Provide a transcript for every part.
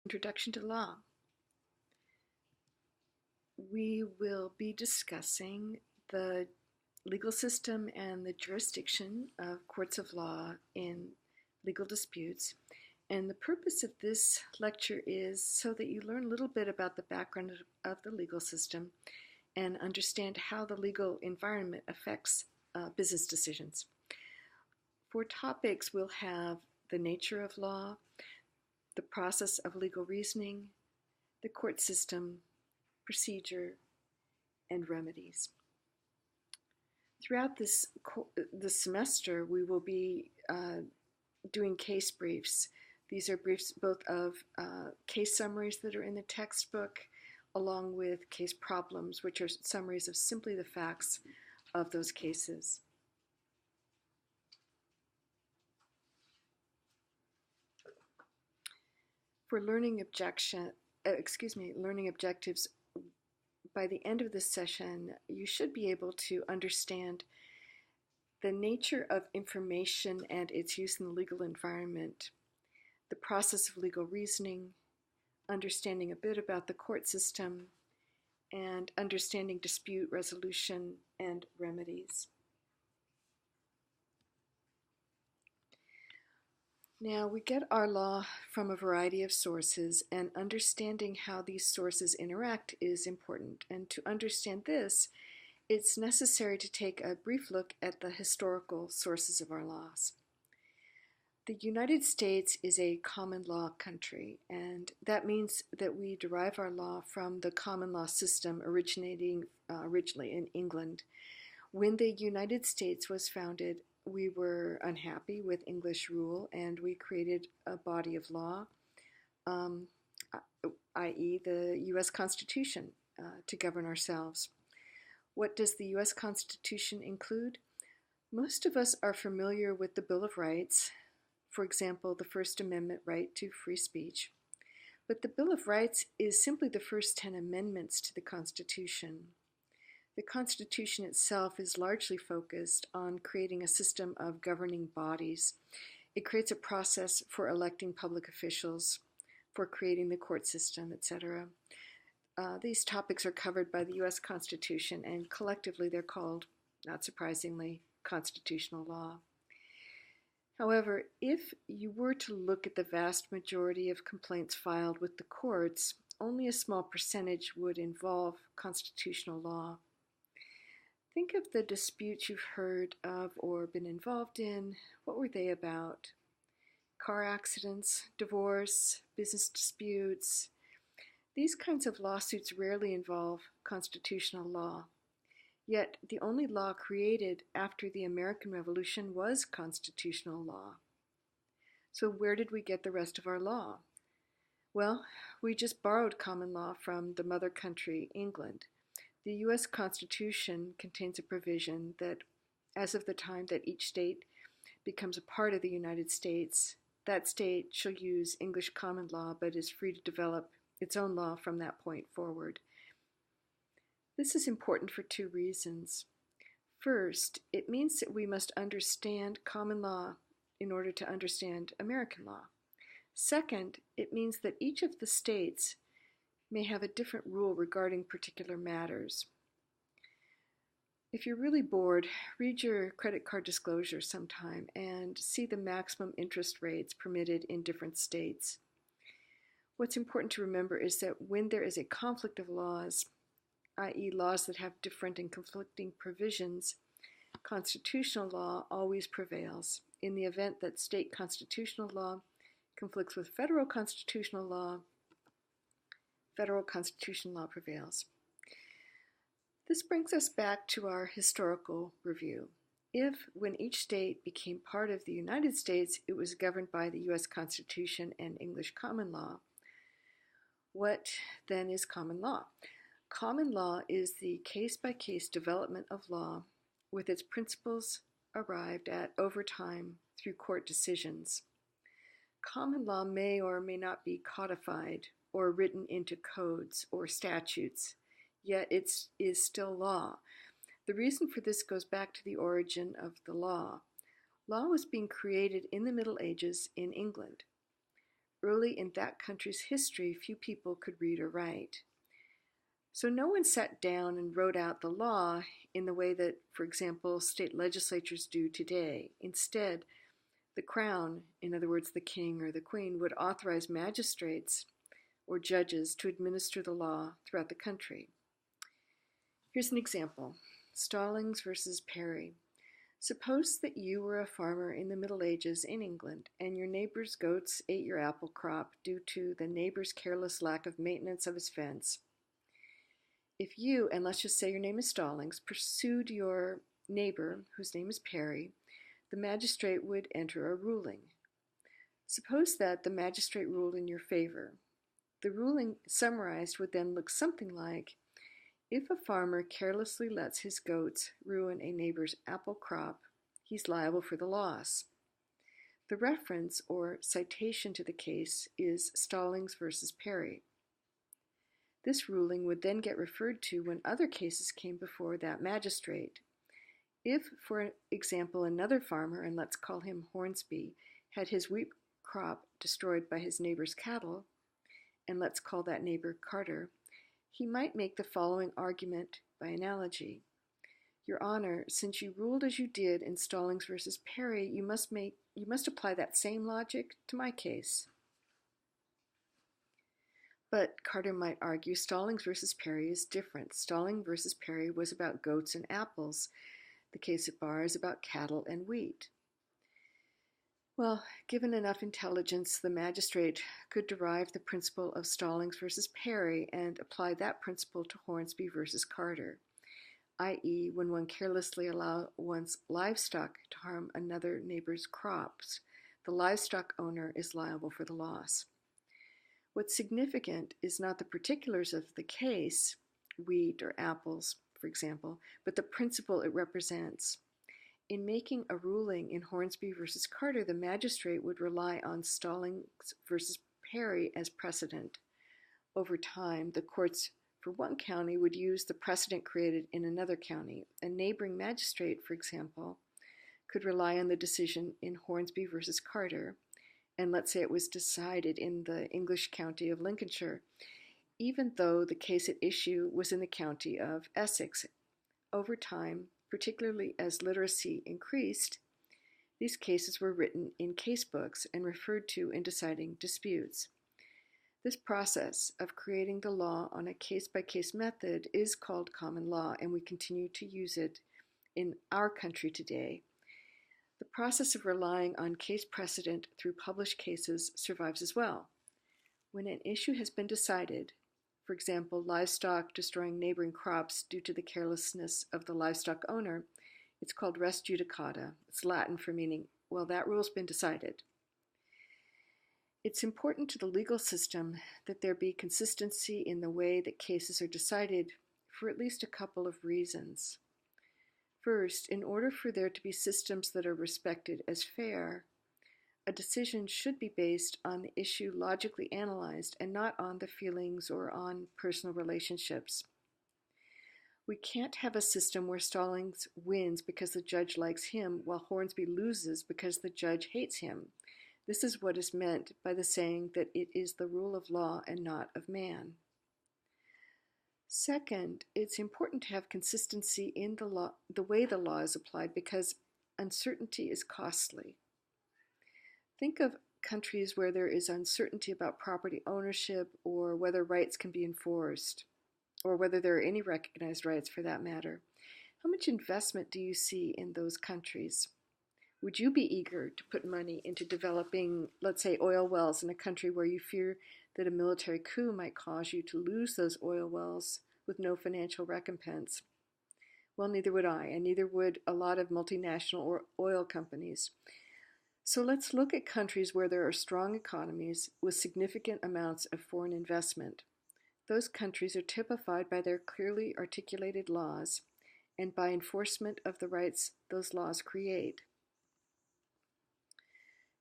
Introduction to Law. We will be discussing the legal system and the jurisdiction of courts of law in legal disputes. And the purpose of this lecture is so that you learn a little bit about the background of the legal system and understand how the legal environment affects business decisions. For topics, we'll have the nature of law, the process of legal reasoning, the court system, procedure, and remedies. Throughout this semester, we will be doing case briefs. These are briefs both of case summaries that are in the textbook, along with case problems, which are summaries of simply the facts of those cases. For learning objectives, by the end of this session, you should be able to understand the nature of information and its use in the legal environment, the process of legal reasoning, understanding a bit about the court system, and understanding dispute resolution and remedies. Now, we get our law from a variety of sources, and understanding how these sources interact is important. And to understand this, it's necessary to take a brief look at the historical sources of our laws. The United States is a common law country, and that means that we derive our law from the common law system originating originally in England. When the United States was founded, we were unhappy with English rule, and we created a body of law, i.e. the U.S. Constitution, to govern ourselves. What does the U.S. Constitution include? Most of us are familiar with the Bill of Rights, for example, the First Amendment right to free speech. But the Bill of Rights is simply the first 10 amendments to the Constitution. The Constitution itself is largely focused on creating a system of governing bodies. It creates a process for electing public officials, for creating the court system, etc. These topics are covered by the U.S. Constitution, and collectively they're called, not surprisingly, constitutional law. However, if you were to look at the vast majority of complaints filed with the courts, only a small percentage would involve constitutional law. Think of the disputes you've heard of or been involved in. What were they about? Car accidents, divorce, business disputes. These kinds of lawsuits rarely involve constitutional law. Yet the only law created after the American Revolution was constitutional law. So where did we get the rest of our law? Well, we just borrowed common law from the mother country, England. The U.S. Constitution contains a provision that, as of the time that each state becomes a part of the United States, that state shall use English common law but is free to develop its own law from that point forward. This is important for two reasons. First, it means that we must understand common law in order to understand American law. Second, it means that each of the states may have a different rule regarding particular matters. If you're really bored, read your credit card disclosure sometime and see the maximum interest rates permitted in different states. What's important to remember is that when there is a conflict of laws, i.e. laws that have different and conflicting provisions, constitutional law always prevails. In the event that state constitutional law conflicts with federal constitutional law prevails. This brings us back to our historical review. If, when each state became part of the United States, it was governed by the U.S. Constitution and English common law, what then is common law? Common law is the case-by-case development of law with its principles arrived at over time through court decisions. Common law may or may not be codified or written into codes or statutes, yet it is still law. The reason for this goes back to the origin of the law. Law was being created in the Middle Ages in England. early in that country's history, few people could read or write. So no one sat down and wrote out the law in the way that, for example, state legislatures do today. Instead, the crown, in other words, the king or the queen, would authorize magistrates or judges to administer the law throughout the country. Here's an example. Stallings versus Perry. Suppose that you were a farmer in the Middle Ages in England, and your neighbor's goats ate your apple crop due to the neighbor's careless lack of maintenance of his fence. If you, and let's just say your name is Stallings, pursued your neighbor, whose name is Perry, the magistrate would enter a ruling. Suppose that the magistrate ruled in your favor. The ruling summarized would then look something like, if a farmer carelessly lets his goats ruin a neighbor's apple crop, he's liable for the loss. The reference or citation to the case is Stallings versus Perry. This ruling would then get referred to when other cases came before that magistrate. If, for example, another farmer, and let's call him Hornsby, had his wheat crop destroyed by his neighbor's cattle, and let's call that neighbor Carter, he might make the following argument by analogy. Your Honor, since you ruled as you did in Stallings versus Perry, you must apply that same logic to my case. But Carter might argue Stallings versus Perry is different. Stallings versus Perry was about goats and apples. The case at bar is about cattle and wheat. Well, given enough intelligence, the magistrate could derive the principle of Stallings versus Perry and apply that principle to Hornsby versus Carter, i.e., when one carelessly allows one's livestock to harm another neighbor's crops, the livestock owner is liable for the loss. What's significant is not the particulars of the case, wheat or apples, for example, but the principle it represents. In making a ruling in Hornsby versus Carter, the magistrate would rely on Stallings versus Perry as precedent. Over time, the courts for one county would use the precedent created in another county. A neighboring magistrate, for example, could rely on the decision in Hornsby versus Carter, and let's say it was decided in the English county of Lincolnshire, even though the case at issue was in the county of Essex. Over time, particularly as literacy increased, these cases were written in casebooks and referred to in deciding disputes. This process of creating the law on a case-by-case method is called common law, and we continue to use it in our country today. The process of relying on case precedent through published cases survives as well. When an issue has been decided, for example, livestock destroying neighboring crops due to the carelessness of the livestock owner, it's called res judicata. It's Latin for meaning, well, that rule's been decided. It's important to the legal system that there be consistency in the way that cases are decided for at least a couple of reasons. First, in order for there to be systems that are respected as fair, a decision should be based on the issue logically analyzed and not on the feelings or on personal relationships. We can't have a system where Stallings wins because the judge likes him while Hornsby loses because the judge hates him. This is what is meant by the saying that it is the rule of law and not of man. Second, it's important to have consistency in the way the law is applied because uncertainty is costly. Think of countries where there is uncertainty about property ownership or whether rights can be enforced, or whether there are any recognized rights for that matter. How much investment do you see in those countries? Would you be eager to put money into developing, let's say, oil wells in a country where you fear that a military coup might cause you to lose those oil wells with no financial recompense? Well, neither would I, and neither would a lot of multinational or oil companies. So let's look at countries where there are strong economies with significant amounts of foreign investment. Those countries are typified by their clearly articulated laws and by enforcement of the rights those laws create.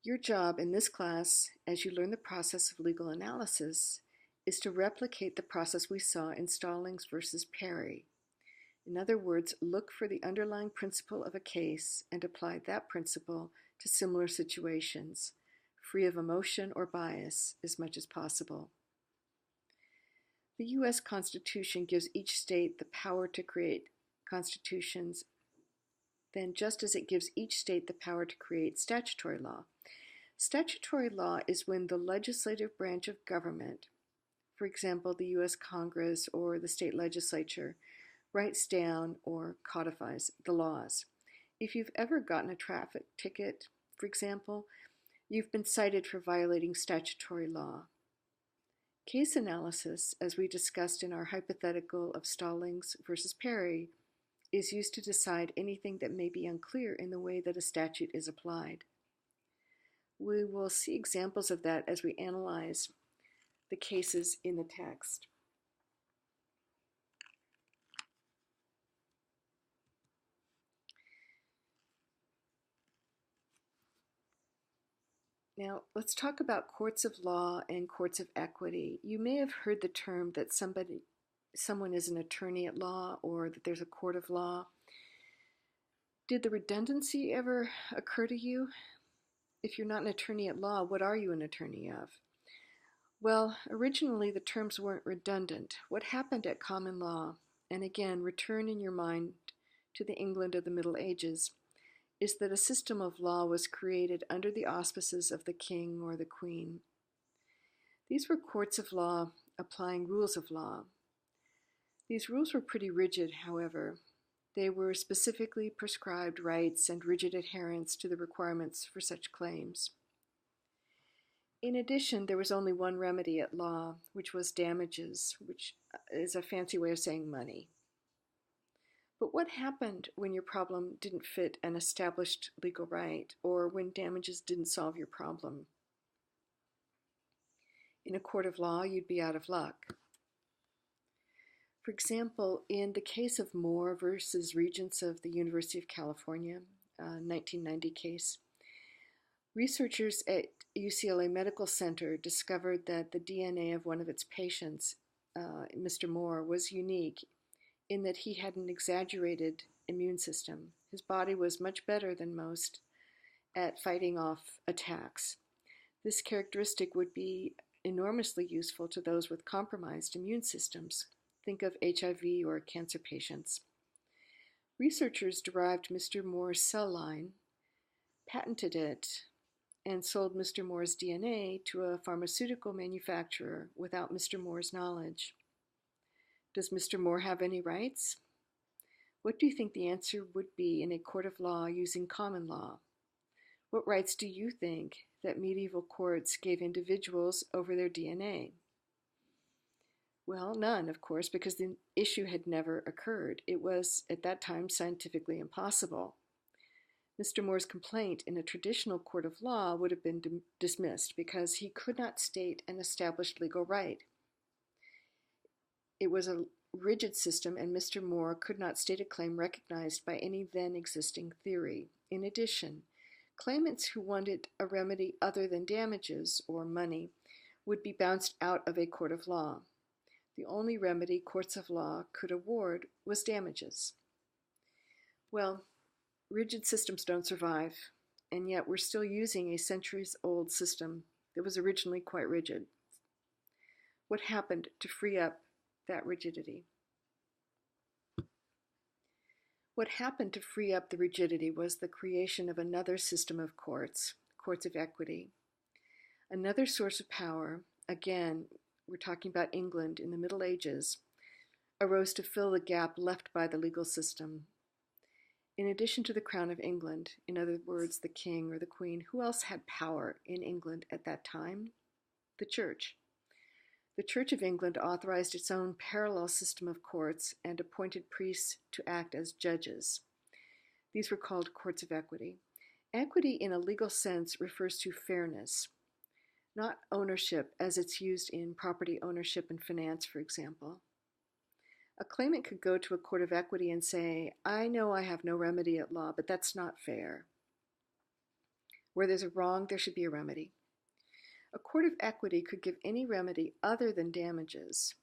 Your job in this class, as you learn the process of legal analysis, is to replicate the process we saw in Stallings versus Perry. In other words, look for the underlying principle of a case and apply that principle to similar situations. free of emotion or bias as much as possible. The U.S. Constitution gives each state the power to create constitutions, then just as it gives each state the power to create statutory law. Statutory law is when the legislative branch of government, for example, the U.S. Congress or the state legislature, writes down or codifies the laws. If you've ever gotten a traffic ticket, for example, you've been cited for violating statutory law. Case analysis, as we discussed in our hypothetical of Stallings versus Perry, is used to decide anything that may be unclear in the way that a statute is applied. We will see examples of that as we analyze the cases in the text. Now, let's talk about courts of law and courts of equity. You may have heard the term that someone is an attorney at law or that there's a court of law. Did the redundancy ever occur to you? If you're not an attorney at law, what are you an attorney of? Well, originally the terms weren't redundant. What happened at common law, and again, return in your mind to the England of the Middle Ages, is that a system of law was created under the auspices of the king or the queen. These were courts of law applying rules of law. These rules were pretty rigid, however. They were specifically prescribed rights and rigid adherence to the requirements for such claims. In addition, there was only one remedy at law, which was damages, which is a fancy way of saying money. But what happened when your problem didn't fit an established legal right, or when damages didn't solve your problem? In a court of law, you'd be out of luck. For example, in the case of Moore versus Regents of the University of California, 1990 case, researchers at UCLA Medical Center discovered that the DNA of one of its patients, Mr. Moore, was unique in that he had an exaggerated immune system. His body was much better than most at fighting off attacks. This characteristic would be enormously useful to those with compromised immune systems. Think of HIV or cancer patients. Researchers derived Mr. Moore's cell line, patented it, and sold Mr. Moore's DNA to a pharmaceutical manufacturer without Mr. Moore's knowledge. Does Mr. Moore have any rights? What do you think the answer would be in a court of law using common law? What rights do you think that medieval courts gave individuals over their DNA? Well, none, of course, because the issue had never occurred. It was, at that time, scientifically impossible. Mr. Moore's complaint in a traditional court of law would have been dismissed because he could not state an established legal right. It was a rigid system, and Mr. Moore could not state a claim recognized by any then existing theory. In addition, claimants who wanted a remedy other than damages or money would be bounced out of a court of law. The only remedy courts of law could award was damages. Well, rigid systems don't survive, and yet we're still using a centuries-old system that was originally quite rigid. What happened to free up that rigidity? What happened to free up the rigidity was the creation of another system of courts, courts of equity. Another source of power, again, we're talking about England in the Middle Ages, arose to fill the gap left by the legal system. In addition to the Crown of England, in other words, the king or the queen, who else had power in England at that time? The Church. The Church of England authorized its own parallel system of courts and appointed priests to act as judges. These were called courts of equity. Equity in a legal sense refers to fairness, not ownership as it's used in property ownership and finance, for example. A claimant could go to a court of equity and say, I know I have no remedy at law, but that's not fair. Where there's a wrong, there should be a remedy. A court of equity could give any remedy other than damages.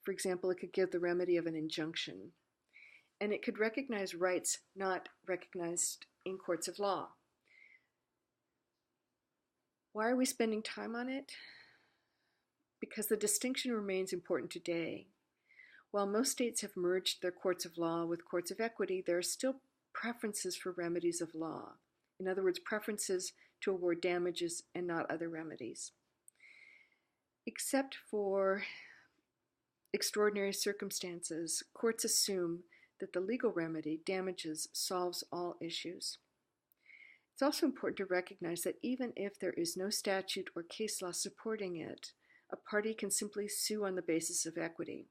For example, it could give the remedy of an injunction. And it could recognize rights not recognized in courts of law. Why are we spending time on it? Because the distinction remains important today. While most states have merged their courts of law with courts of equity, there are still preferences for remedies of law. In other words, preferences to award damages and not other remedies. Except for extraordinary circumstances, courts assume that the legal remedy, damages, solves all issues. It's also important to recognize that even if there is no statute or case law supporting it, a party can simply sue on the basis of equity.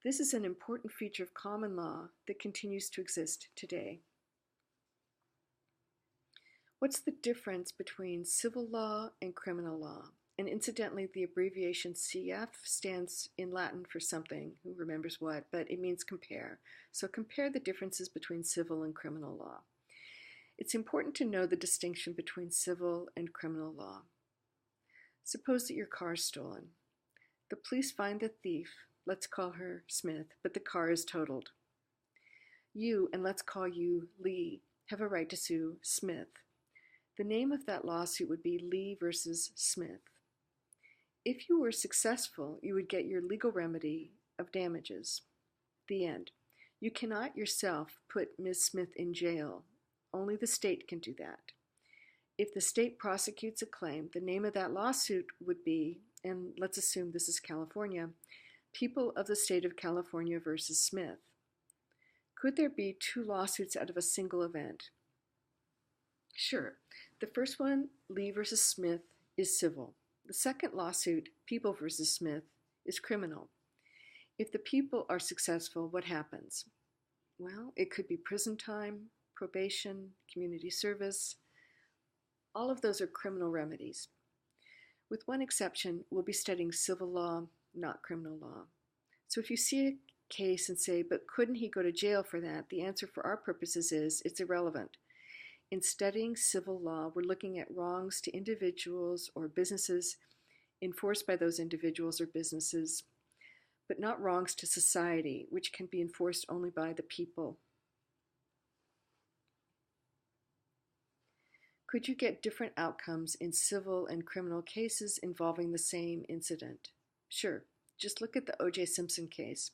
This is an important feature of common law that continues to exist today. What's the difference between civil law and criminal law? And incidentally, the abbreviation CF stands in Latin for something, who remembers what, but it means compare. So compare the differences between civil and criminal law. It's important to know the distinction between civil and criminal law. Suppose that your car is stolen. The police find the thief, let's call her Smith, but the car is totaled. You, and let's call you Lee, have a right to sue Smith. The name of that lawsuit would be Lee versus Smith. If you were successful, you would get your legal remedy of damages. The end. You cannot yourself put Ms. Smith in jail. Only the state can do that. If the state prosecutes a claim, the name of that lawsuit would be, and let's assume this is California, People of the State of California versus Smith. Could there be two lawsuits out of a single event? Sure. The first one, Lee versus Smith, is civil. The second lawsuit, People versus Smith, is criminal. If the people are successful, what happens? Well, it could be prison time, probation, community service. All of those are criminal remedies. With one exception, we'll be studying civil law, not criminal law. So if you see a case and say, but couldn't he go to jail for that? The answer for our purposes is it's irrelevant. In studying civil law, we're looking at wrongs to individuals or businesses enforced by those individuals or businesses, but not wrongs to society, which can be enforced only by the people. Could you get different outcomes in civil and criminal cases involving the same incident? Sure. Just look at the O.J. Simpson case.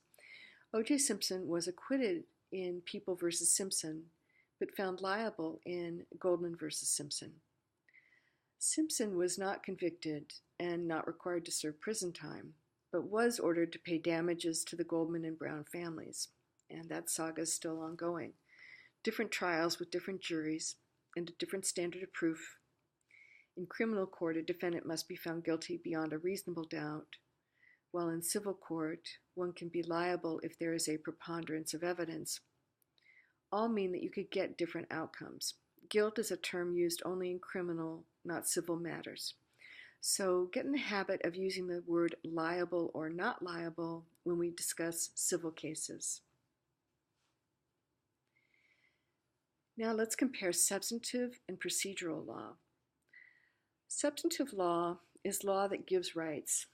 O.J. Simpson was acquitted in People versus Simpson, but found liable in Goldman versus Simpson. Simpson was not convicted and not required to serve prison time, but was ordered to pay damages to the Goldman and Brown families, and that saga is still ongoing. Different trials with different juries and a different standard of proof. In criminal court, a defendant must be found guilty beyond a reasonable doubt, while in civil court, one can be liable if there is a preponderance of evidence. All mean that you could get different outcomes. Guilt is a term used only in criminal, not civil matters. So get in the habit of using the word liable or not liable when we discuss civil cases. Now let's compare substantive and procedural law. Substantive law is law that gives rights.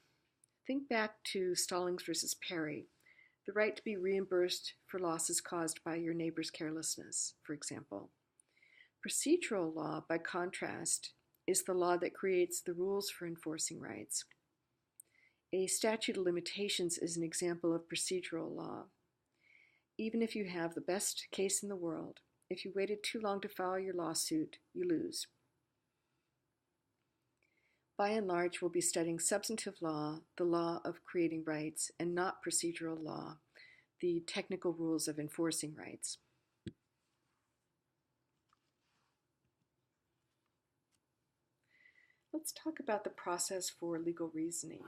Think back to Stallings versus Perry, the right to be reimbursed for losses caused by your neighbor's carelessness, for example. Procedural law, by contrast, is the law that creates the rules for enforcing rights. A statute of limitations is an example of procedural law. Even if you have the best case in the world, if you waited too long to file your lawsuit, you lose. By and large, we'll be studying substantive law, the law of creating rights, and not procedural law, the technical rules of enforcing rights. Let's talk about the process for legal reasoning.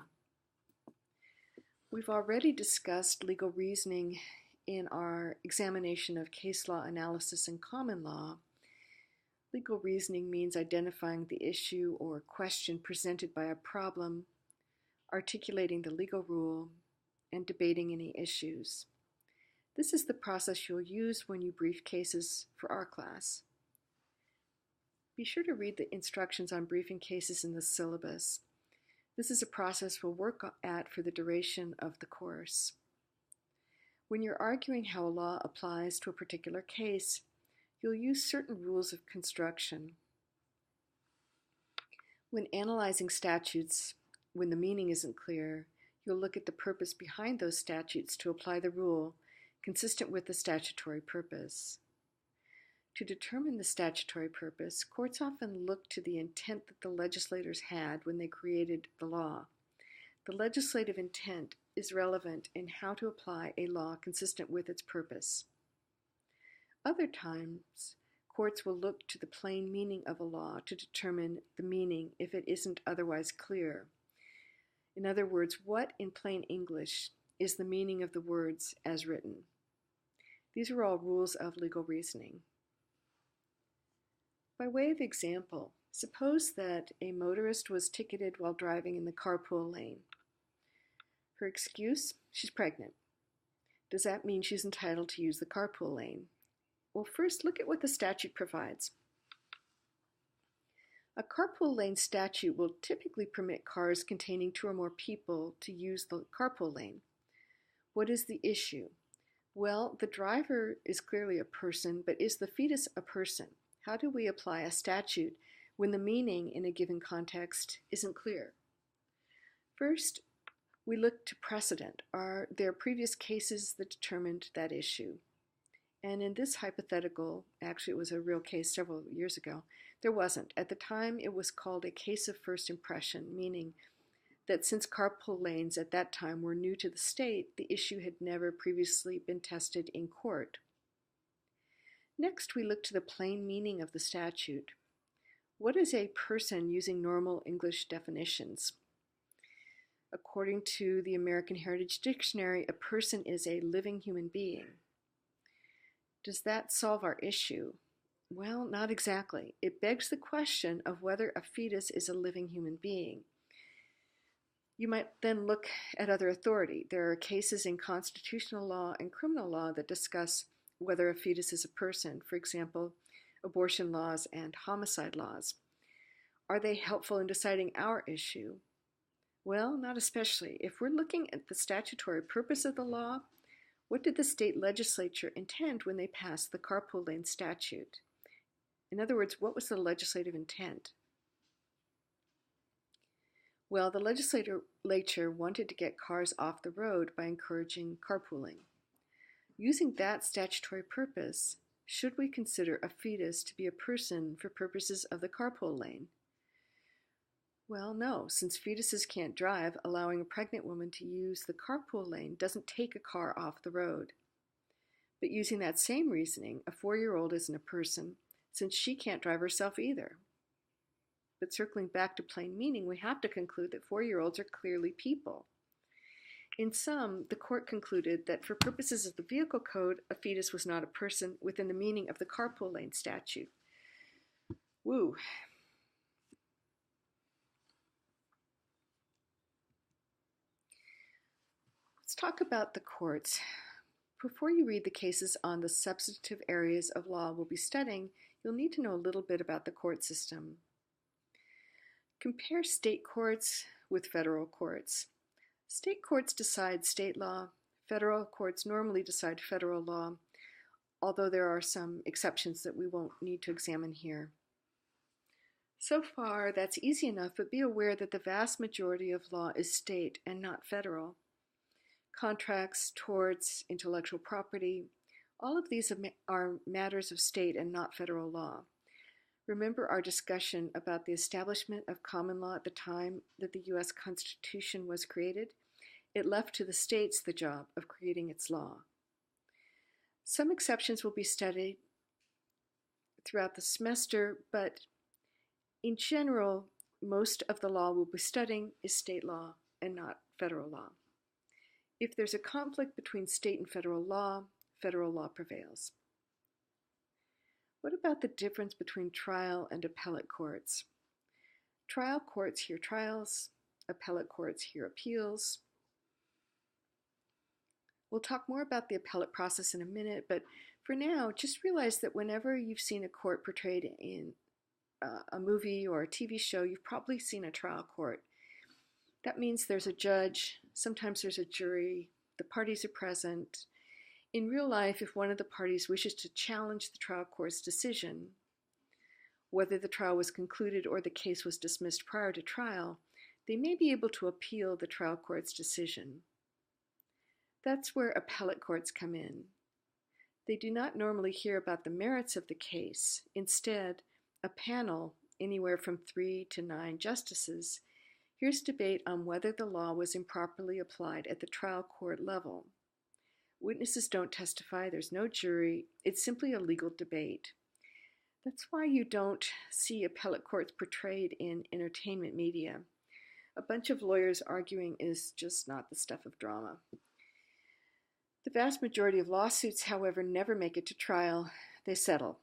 We've already discussed legal reasoning in our examination of case law analysis and common law. Legal reasoning means identifying the issue or question presented by a problem, articulating the legal rule, and debating any issues. This is the process you'll use when you brief cases for our class. Be sure to read the instructions on briefing cases in the syllabus. This is a process we'll work at for the duration of the course. When you're arguing how a law applies to a particular case, you'll use certain rules of construction. When analyzing statutes, when the meaning isn't clear, you'll look at the purpose behind those statutes to apply the rule consistent with the statutory purpose. To determine the statutory purpose, courts often look to the intent that the legislators had when they created the law. The legislative intent is relevant in how to apply a law consistent with its purpose. Other times, courts will look to the plain meaning of a law to determine the meaning if it isn't otherwise clear. In other words, what in plain English is the meaning of the words as written? These are all rules of legal reasoning. By way of example, suppose that a motorist was ticketed while driving in the carpool lane. Her excuse? She's pregnant. Does that mean she's entitled to use the carpool lane? Well, first look at what the statute provides. A carpool lane statute will typically permit cars containing 2 or more people to use the carpool lane. What is the issue? Well, the driver is clearly a person, but is the fetus a person? How do we apply a statute when the meaning in a given context isn't clear? First, we look to precedent. Are there previous cases that determined that issue? And in this hypothetical, actually it was a real case several years ago, there wasn't. At the time, it was called a case of first impression, meaning that since carpool lanes at that time were new to the state, the issue had never previously been tested in court. Next, we look to the plain meaning of the statute. What is a person using normal English definitions? According to the American Heritage Dictionary, a person is a living human being. Does that solve our issue? Well, not exactly. It begs the question of whether a fetus is a living human being. You might then look at other authority. There are cases in constitutional law and criminal law that discuss whether a fetus is a person, for example, abortion laws and homicide laws. Are they helpful in deciding our issue? Well, not especially. If we're looking at the statutory purpose of the law, what did the state legislature intend when they passed the carpool lane statute? In other words, what was the legislative intent? Well, the legislature wanted to get cars off the road by encouraging carpooling. Using that statutory purpose, should we consider a fetus to be a person for purposes of the carpool lane? Well, no, since fetuses can't drive, allowing a pregnant woman to use the carpool lane doesn't take a car off the road. But using that same reasoning, a 4-year-old isn't a person, since she can't drive herself either. But circling back to plain meaning, we have to conclude that 4-year-olds are clearly people. In sum, the court concluded that for purposes of the Vehicle Code, a fetus was not a person within the meaning of the carpool lane statute. Woo! Let's talk about the courts. Before you read the cases on the substantive areas of law we'll be studying, you'll need to know a little bit about the court system. Compare state courts with federal courts. State courts decide state law. Federal courts normally decide federal law, although there are some exceptions that we won't need to examine here. So far, that's easy enough, but be aware that the vast majority of law is state and not federal. Contracts, torts, intellectual property, all of these are matters of state and not federal law. Remember our discussion about the establishment of common law at the time that the U.S. Constitution was created? It left to the states the job of creating its law. Some exceptions will be studied throughout the semester, but in general, most of the law we'll be studying is state law and not federal law. If there's a conflict between state and federal law prevails. What about the difference between trial and appellate courts? Trial courts hear trials, appellate courts hear appeals. We'll talk more about the appellate process in a minute, but for now, just realize that whenever you've seen a court portrayed in a movie or a TV show, you've probably seen a trial court. That means there's a judge, sometimes there's a jury, the parties are present. In real life, if one of the parties wishes to challenge the trial court's decision, whether the trial was concluded or the case was dismissed prior to trial, they may be able to appeal the trial court's decision. That's where appellate courts come in. They do not normally hear about the merits of the case. Instead, a panel, anywhere from 3 to 9 justices, hears debate on whether the law was improperly applied at the trial court level. Witnesses don't testify, there's no jury, it's simply a legal debate. That's why you don't see appellate courts portrayed in entertainment media. A bunch of lawyers arguing is just not the stuff of drama. The vast majority of lawsuits, however, never make it to trial. They settle.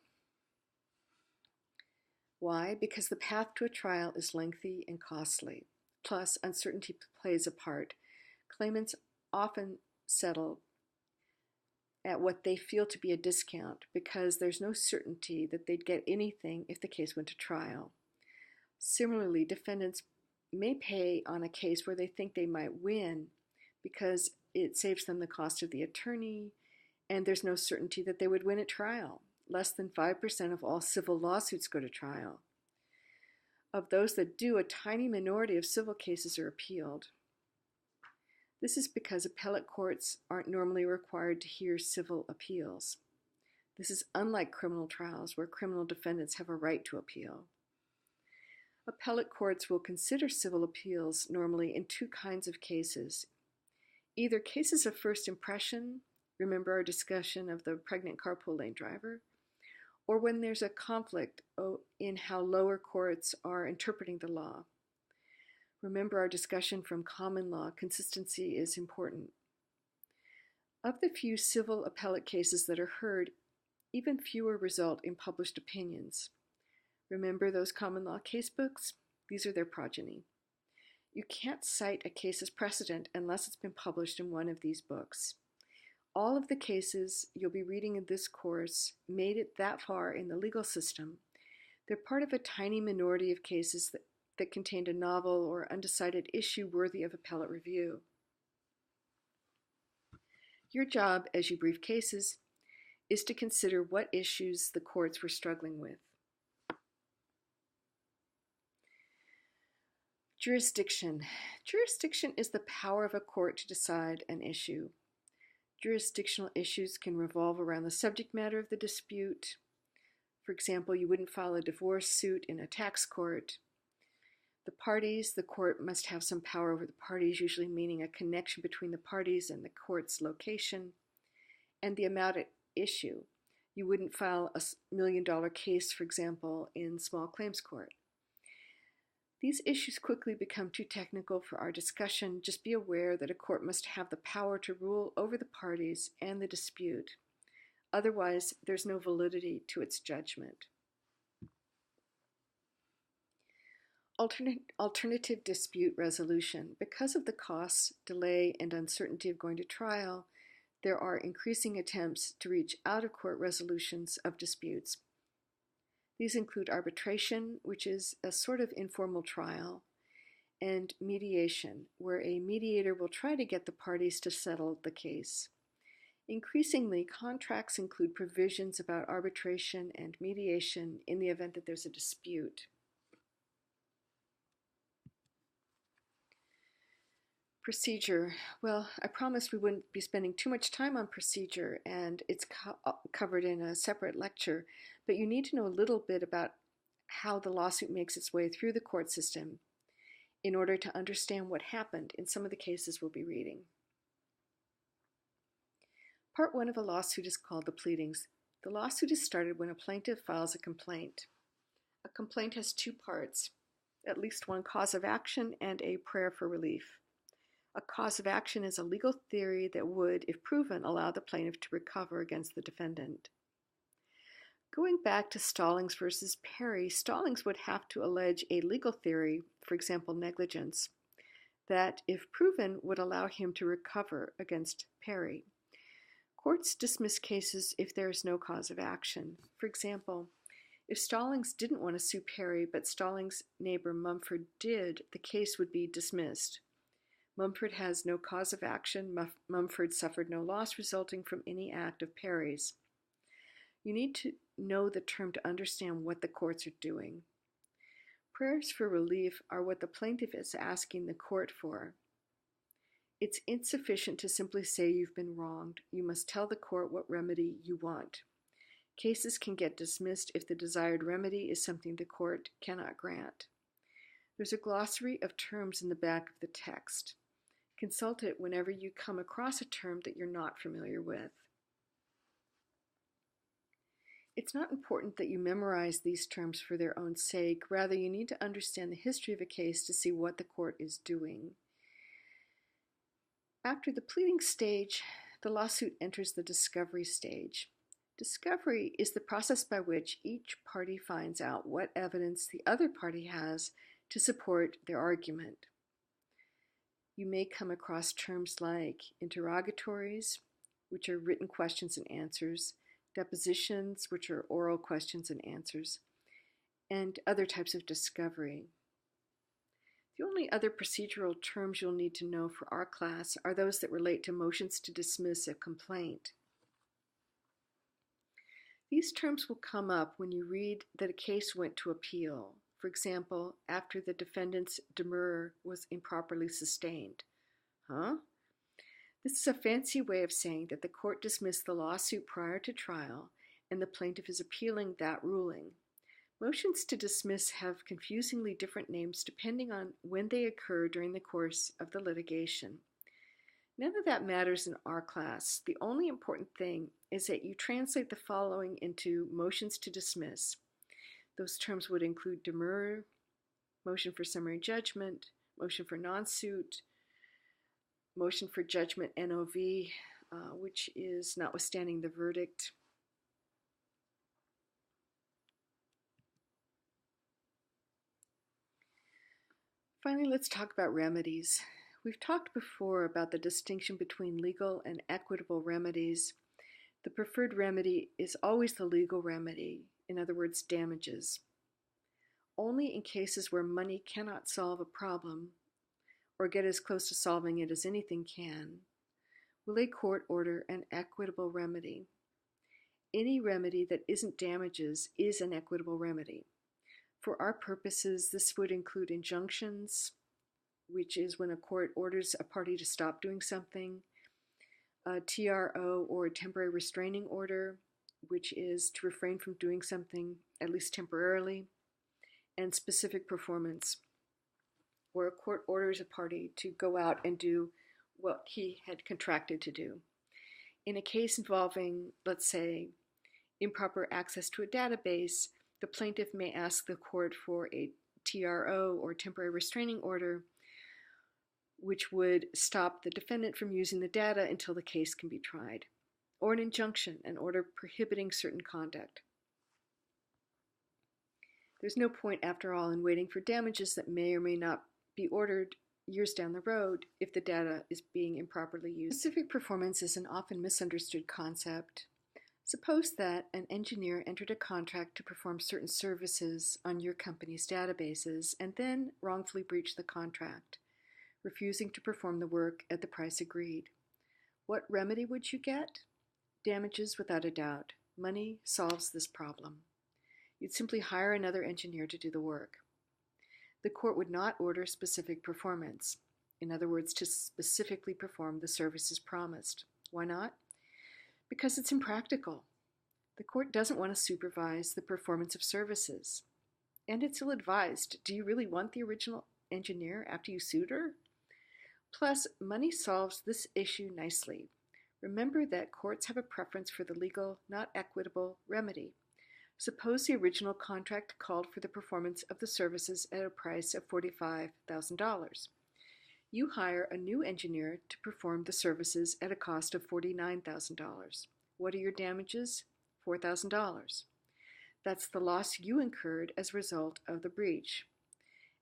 Why? Because the path to a trial is lengthy and costly. Plus, uncertainty plays a part. Claimants often settle at what they feel to be a discount because there's no certainty that they'd get anything if the case went to trial. Similarly, defendants may pay on a case where they think they might win because it saves them the cost of the attorney, and there's no certainty that they would win at trial. Less than 5% of all civil lawsuits go to trial. Of those that do, a tiny minority of civil cases are appealed. This is because appellate courts aren't normally required to hear civil appeals. This is unlike criminal trials where criminal defendants have a right to appeal. Appellate courts will consider civil appeals normally in 2 kinds of cases. Either cases of first impression, remember our discussion of the pregnant carpool lane driver, or when there's a conflict in how lower courts are interpreting the law. Remember our discussion from common law, consistency is important. Of the few civil appellate cases that are heard, even fewer result in published opinions. Remember those common law casebooks? These are their progeny. You can't cite a case as precedent unless it's been published in one of these books. All of the cases you'll be reading in this course made it that far in the legal system. They're part of a tiny minority of cases that contained a novel or undecided issue worthy of appellate review. Your job, as you brief cases, is to consider what issues the courts were struggling with. Jurisdiction. Jurisdiction is the power of a court to decide an issue. Jurisdictional issues can revolve around the subject matter of the dispute. For example, you wouldn't file a divorce suit in a tax court. The parties, the court must have some power over the parties, usually meaning a connection between the parties and the court's location, and the amount at issue. You wouldn't file a $1 million case, for example, in small claims court. These issues quickly become too technical for our discussion. Just be aware that a court must have the power to rule over the parties and the dispute. Otherwise, there's no validity to its judgment. Alternative dispute resolution. Because of the costs, delay, and uncertainty of going to trial, there are increasing attempts to reach out-of-court resolutions of disputes. These include arbitration, which is a sort of informal trial, and mediation, where a mediator will try to get the parties to settle the case. Increasingly, contracts include provisions about arbitration and mediation in the event that there's a dispute. Procedure. Well, I promised we wouldn't be spending too much time on procedure, and it's covered in a separate lecture, but you need to know a little bit about how the lawsuit makes its way through the court system in order to understand what happened in some of the cases we'll be reading. Part 1 of a lawsuit is called the pleadings. The lawsuit is started when a plaintiff files a complaint. A complaint has 2 parts, at least one cause of action and a prayer for relief. A cause of action is a legal theory that would, if proven, allow the plaintiff to recover against the defendant. Going back to Stallings versus Perry, Stallings would have to allege a legal theory, for example negligence, that, if proven, would allow him to recover against Perry. Courts dismiss cases if there is no cause of action. For example, if Stallings didn't want to sue Perry, but Stallings' neighbor Mumford did, the case would be dismissed. Mumford has no cause of action. Mumford suffered no loss resulting from any act of Perry's. You need to know the term to understand what the courts are doing. Prayers for relief are what the plaintiff is asking the court for. It's insufficient to simply say you've been wronged. You must tell the court what remedy you want. Cases can get dismissed if the desired remedy is something the court cannot grant. There's a glossary of terms in the back of the text. Consult it whenever you come across a term that you're not familiar with. It's not important that you memorize these terms for their own sake. Rather, you need to understand the history of a case to see what the court is doing. After the pleading stage, the lawsuit enters the discovery stage. Discovery is the process by which each party finds out what evidence the other party has to support their argument. You may come across terms like interrogatories, which are written questions and answers, depositions, which are oral questions and answers, and other types of discovery. The only other procedural terms you'll need to know for our class are those that relate to motions to dismiss a complaint. These terms will come up when you read that a case went to appeal. For example, after the defendant's demurrer was improperly sustained. Huh? This is a fancy way of saying that the court dismissed the lawsuit prior to trial and the plaintiff is appealing that ruling. Motions to dismiss have confusingly different names depending on when they occur during the course of the litigation. None of that matters in our class. The only important thing is that you translate the following into motions to dismiss. Those terms would include demurrer, motion for summary judgment, motion for non-suit, motion for judgment NOV, which is notwithstanding the verdict. Finally, let's talk about remedies. We've talked before about the distinction between legal and equitable remedies. The preferred remedy is always the legal remedy, in other words, damages. Only in cases where money cannot solve a problem, or get as close to solving it as anything can, will a court order an equitable remedy. Any remedy that isn't damages is an equitable remedy. For our purposes, this would include injunctions, which is when a court orders a party to stop doing something, a TRO or a temporary restraining order, which is to refrain from doing something, at least temporarily, and specific performance, where a court orders a party to go out and do what he had contracted to do. In a case involving, let's say, improper access to a database, the plaintiff may ask the court for a TRO or temporary restraining order, which would stop the defendant from using the data until the case can be tried, or an injunction, an order prohibiting certain conduct. There's no point, after all, in waiting for damages that may or may not be ordered years down the road if the data is being improperly used. Specific performance is an often misunderstood concept. Suppose that an engineer entered a contract to perform certain services on your company's databases and then wrongfully breached the contract, refusing to perform the work at the price agreed. What remedy would you get? Damages without a doubt. Money solves this problem. You'd simply hire another engineer to do the work. The court would not order specific performance, in other words, to specifically perform the services promised. Why not? Because it's impractical. The court doesn't want to supervise the performance of services. And it's ill-advised. Do you really want the original engineer after you sued her? Plus, money solves this issue nicely. Remember that courts have a preference for the legal, not equitable, remedy. Suppose the original contract called for the performance of the services at a price of $45,000. You hire a new engineer to perform the services at a cost of $49,000. What are your damages? $4,000. That's the loss you incurred as a result of the breach.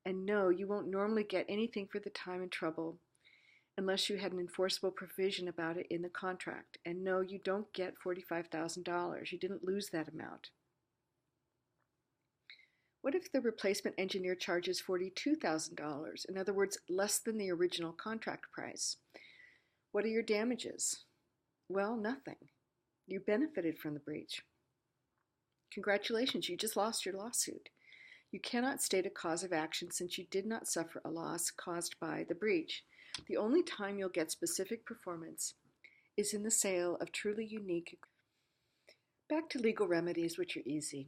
And no, you won't normally get anything for the time and trouble unless you had an enforceable provision about it in the contract. And no, you don't get $45,000. You didn't lose that amount. What if the replacement engineer charges $42,000, in other words, less than the original contract price? What are your damages? Well, nothing. You benefited from the breach. Congratulations, you just lost your lawsuit. You cannot state a cause of action since you did not suffer a loss caused by the breach. The only time you'll get specific performance is in the sale of truly unique. Back to legal remedies, which are easy.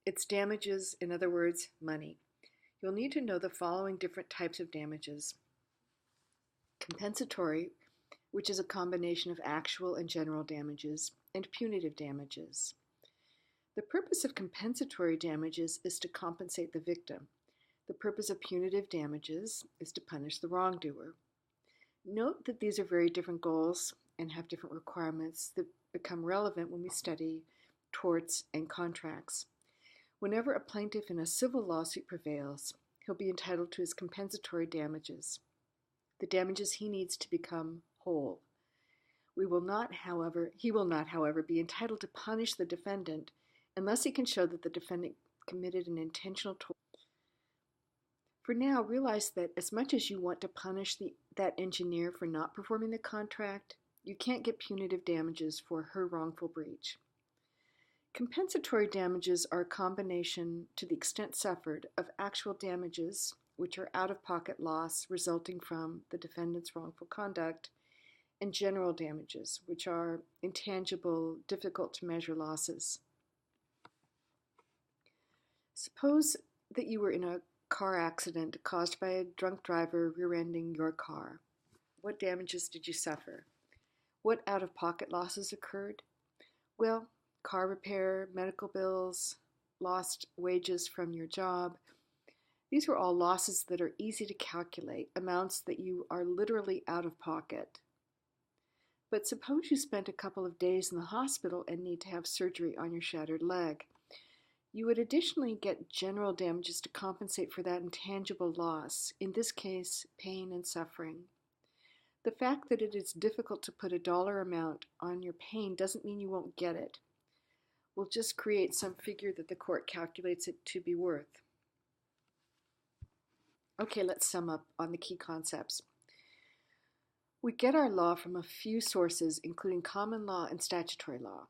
It's damages, in other words, money. You'll need to know the following different types of damages. Compensatory, which is a combination of actual and general damages, and punitive damages. The purpose of compensatory damages is to compensate the victim. The purpose of punitive damages is to punish the wrongdoer. Note that these are very different goals and have different requirements that become relevant when we study torts and contracts. Whenever a plaintiff in a civil lawsuit prevails, he'll be entitled to his compensatory damages, the damages he needs to become whole. He will not, however, be entitled to punish the defendant unless he can show that the defendant committed an intentional tort. For now, realize that as much as you want to punish that engineer for not performing the contract, you can't get punitive damages for her wrongful breach. Compensatory damages are a combination, to the extent suffered, of actual damages, which are out-of-pocket loss resulting from the defendant's wrongful conduct, and general damages, which are intangible, difficult-to-measure losses. Suppose that you were in a car accident caused by a drunk driver rear-ending your car. What damages did you suffer? What out-of-pocket losses occurred? Well, car repair, medical bills, lost wages from your job. These were all losses that are easy to calculate, amounts that you are literally out of pocket. But suppose you spent a couple of days in the hospital and need to have surgery on your shattered leg. You would additionally get general damages to compensate for that intangible loss, in this case, pain and suffering. The fact that it is difficult to put a dollar amount on your pain doesn't mean you won't get it. We'll just create some figure that the court calculates it to be worth. Okay, let's sum up on the key concepts. We get our law from a few sources, including common law and statutory law.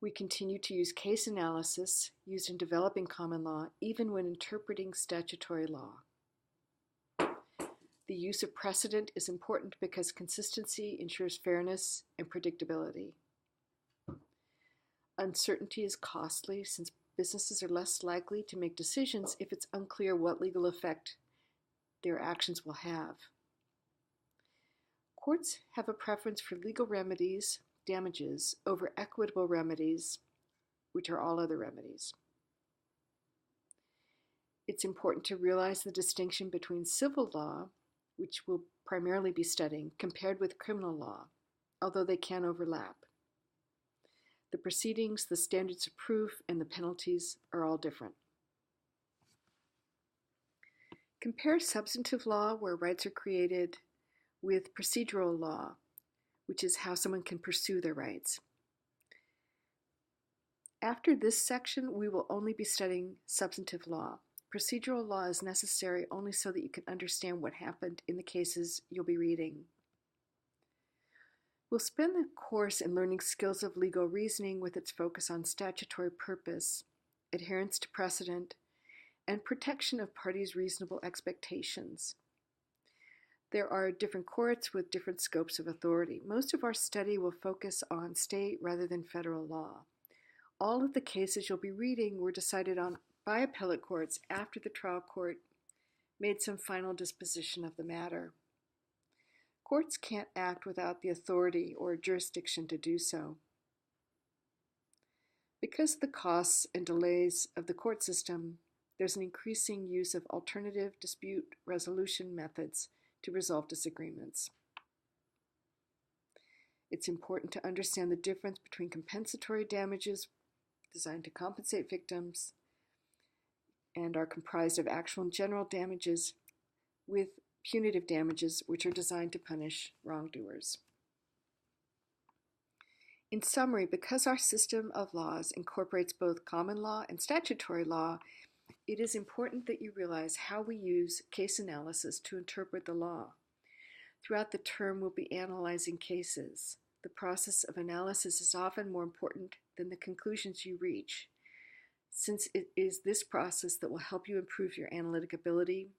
We continue to use case analysis used in developing common law, even when interpreting statutory law. The use of precedent is important because consistency ensures fairness and predictability. Uncertainty is costly since businesses are less likely to make decisions if it's unclear what legal effect their actions will have. Courts have a preference for legal remedies, damages, over equitable remedies, which are all other remedies. It's important to realize the distinction between civil law, which we'll primarily be studying, compared with criminal law, although they can overlap. The proceedings, the standards of proof, and the penalties are all different. Compare substantive law, where rights are created, with procedural law, which is how someone can pursue their rights. After this section, we will only be studying substantive law. Procedural law is necessary only so that you can understand what happened in the cases you'll be reading. We'll spend the course in learning skills of legal reasoning with its focus on statutory purpose, adherence to precedent, and protection of parties' reasonable expectations. There are different courts with different scopes of authority. Most of our study will focus on state rather than federal law. All of the cases you'll be reading were decided on by appellate courts after the trial court made some final disposition of the matter. Courts can't act without the authority or jurisdiction to do so. Because of the costs and delays of the court system, there's an increasing use of alternative dispute resolution methods to resolve disagreements. It's important to understand the difference between compensatory damages designed to compensate victims and are comprised of actual and general damages with punitive damages, which are designed to punish wrongdoers. In summary, because our system of laws incorporates both common law and statutory law, it is important that you realize how we use case analysis to interpret the law. Throughout the term, we'll be analyzing cases. The process of analysis is often more important than the conclusions you reach, since it is this process that will help you improve your analytic ability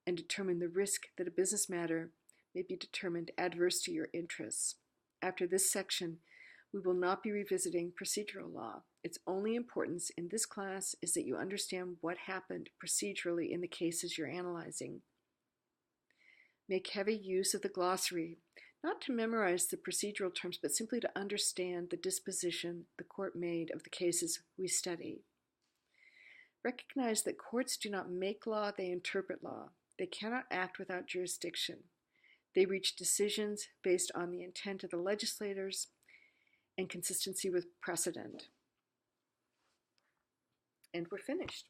and determine the risk that a business matter may be determined adverse to your interests. After this section, we will not be revisiting procedural law. Its only importance in this class is that you understand what happened procedurally in the cases you're analyzing. Make heavy use of the glossary, not to memorize the procedural terms, but simply to understand the disposition the court made of the cases we study. Recognize that courts do not make law, they interpret law. They cannot act without jurisdiction. They reach decisions based on the intent of the legislators and consistency with precedent. And we're finished.